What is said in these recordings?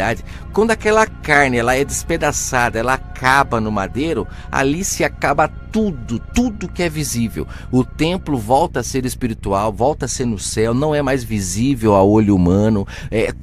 eternidade. Quando aquela carne ela é despedaçada, ela acaba no madeiro, ali se acaba tudo que é visível. O templo volta a ser espiritual, volta a ser no céu, não é mais visível a olho humano,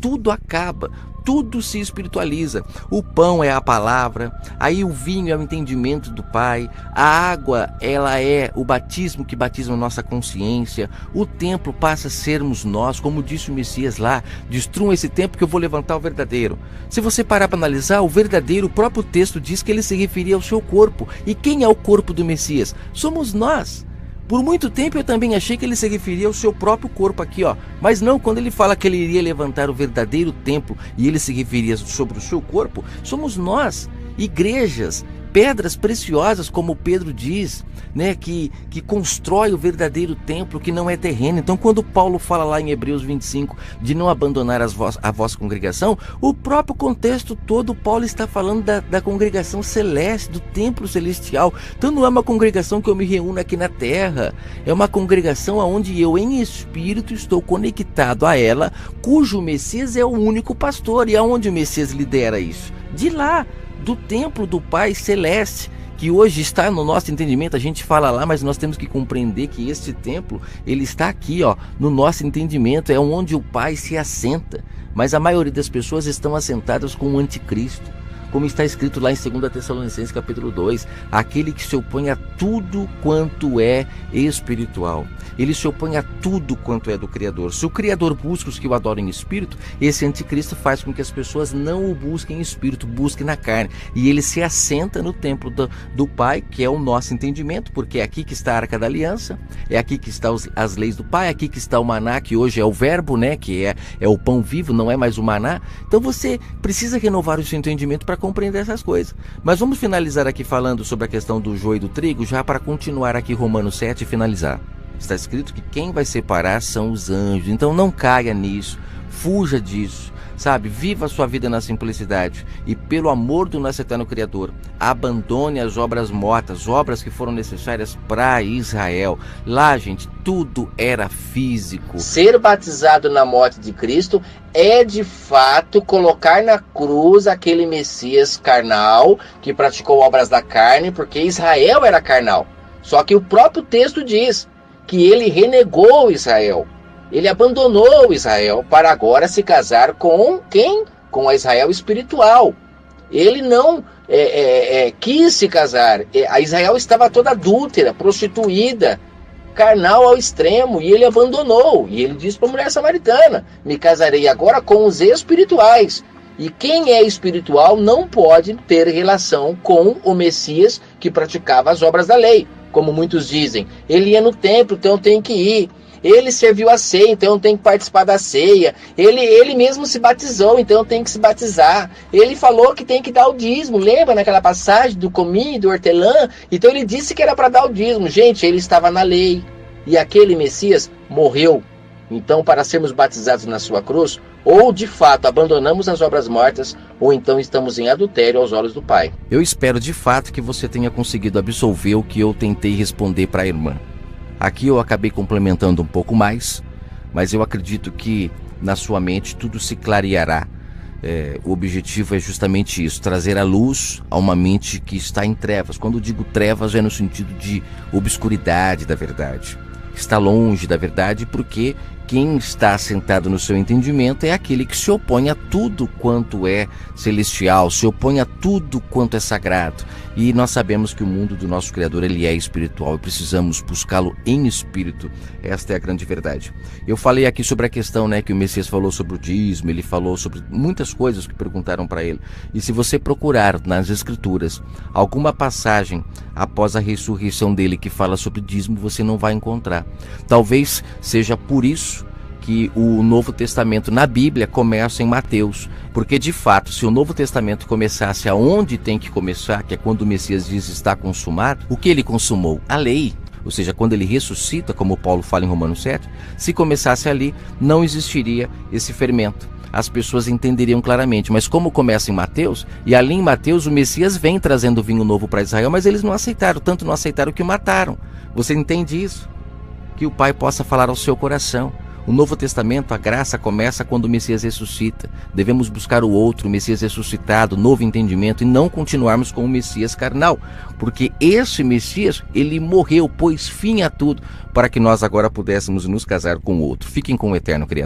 tudo acaba. Tudo se espiritualiza. O pão é a palavra, aí o vinho é o entendimento do Pai, a água ela é o batismo que batiza a nossa consciência, o templo passa a sermos nós, como disse o Messias lá, destruam esse templo que eu vou levantar o verdadeiro. Se você parar para analisar, o verdadeiro, o próprio texto diz que ele se referia ao seu corpo. E quem é o corpo do Messias? Somos nós. Por muito tempo eu também achei que ele se referia ao seu próprio corpo aqui, ó. Mas não, quando ele fala que ele iria levantar o verdadeiro templo e ele se referia sobre o seu corpo, somos nós, igrejas, pedras preciosas, como Pedro diz, né, que constrói o verdadeiro templo que não é terreno. Então, quando Paulo fala lá em Hebreus 25 de não abandonar a vossa congregação, o próprio contexto todo, Paulo está falando da congregação celeste, do templo celestial. Então, não é uma congregação que eu me reúno aqui na terra, é uma congregação onde eu, em espírito, estou conectado a ela, cujo Messias é o único pastor. E aonde o Messias lidera isso? De lá, do templo do Pai Celeste, que hoje está no nosso entendimento. A gente fala lá, mas nós temos que compreender que este templo, ele está aqui, ó, no nosso entendimento, é onde o Pai se assenta. Mas a maioria das pessoas estão assentadas com o anticristo, como está escrito lá em 2 Tessalonicenses capítulo 2, aquele que se opõe a tudo quanto é espiritual. Ele se opõe a tudo quanto é do Criador. Se o Criador busca os que o adoram em espírito, esse anticristo faz com que as pessoas não o busquem em espírito, busquem na carne. E ele se assenta no templo do Pai, que é o nosso entendimento, porque é aqui que está a Arca da Aliança, é aqui que estão as leis do Pai, é aqui que está o maná, que hoje é o verbo, né, que é o pão vivo, não é mais o maná. Então você precisa renovar o seu entendimento para compreender essas coisas. Mas vamos finalizar aqui falando sobre a questão do joio e do trigo, já para continuar aqui Romanos 7 e finalizar. Está escrito que quem vai separar são os anjos. Então não caia nisso, fuja disso, sabe? Viva a sua vida na simplicidade e, pelo amor do nosso eterno Criador, abandone as obras mortas, obras que foram necessárias para Israel. Lá, gente, tudo era físico. Ser batizado na morte de Cristo é, de fato, colocar na cruz aquele Messias carnal que praticou obras da carne, porque Israel era carnal. Só que o próprio texto diz que ele renegou Israel. Ele abandonou Israel para agora se casar com quem? Com a Israel espiritual. Ele não quis se casar. A Israel estava toda adúltera, prostituída, carnal ao extremo, e ele abandonou. E ele disse para a mulher samaritana: me casarei agora com os espirituais. E quem é espiritual não pode ter relação com o Messias que praticava as obras da lei. Como muitos dizem, ele ia no templo, então tem que ir. Ele serviu a ceia, então tem que participar da ceia. Ele mesmo se batizou, então tem que se batizar. Ele falou que tem que dar o dízimo. Lembra naquela passagem do cominho e do hortelã? Então ele disse que era para dar o dízimo. Gente, ele estava na lei. E aquele Messias morreu. Então, para sermos batizados na sua cruz, ou de fato abandonamos as obras mortas, ou então estamos em adultério aos olhos do Pai. Eu espero de fato que você tenha conseguido absolver o que eu tentei responder para a irmã. Aqui eu acabei complementando um pouco mais, mas eu acredito que na sua mente tudo se clareará. O objetivo é justamente isso, trazer a luz a uma mente que está em trevas. Quando digo trevas é no sentido de obscuridade da verdade. Está longe da verdade porque quem está assentado no seu entendimento é aquele que se opõe a tudo quanto é celestial, se opõe a tudo quanto é sagrado. E nós sabemos que o mundo do nosso Criador, ele é espiritual e precisamos buscá-lo em espírito. Esta é a grande verdade. Eu falei aqui sobre a questão, né, que o Messias falou sobre o dízimo, ele falou sobre muitas coisas que perguntaram para ele. E se você procurar nas Escrituras alguma passagem após a ressurreição dele que fala sobre dízimo, você não vai encontrar. Talvez seja por isso que o Novo Testamento na Bíblia começa em Mateus, porque de fato, se o Novo Testamento começasse aonde tem que começar, que é quando o Messias diz está consumado, o que ele consumou? A lei. Ou seja, quando ele ressuscita, como Paulo fala em Romanos 7, se começasse ali, não existiria esse fermento. As pessoas entenderiam claramente, mas como começa em Mateus, e ali em Mateus o Messias vem trazendo vinho novo para Israel, mas eles não aceitaram, tanto não aceitaram que o mataram. Você entende isso? Que o Pai possa falar ao seu coração. O Novo Testamento, a graça começa quando o Messias ressuscita. Devemos buscar o outro, o Messias ressuscitado, novo entendimento, e não continuarmos com o Messias carnal, porque esse Messias, ele morreu, pôs fim a tudo, para que nós agora pudéssemos nos casar com o outro. Fiquem com o eterno Criador.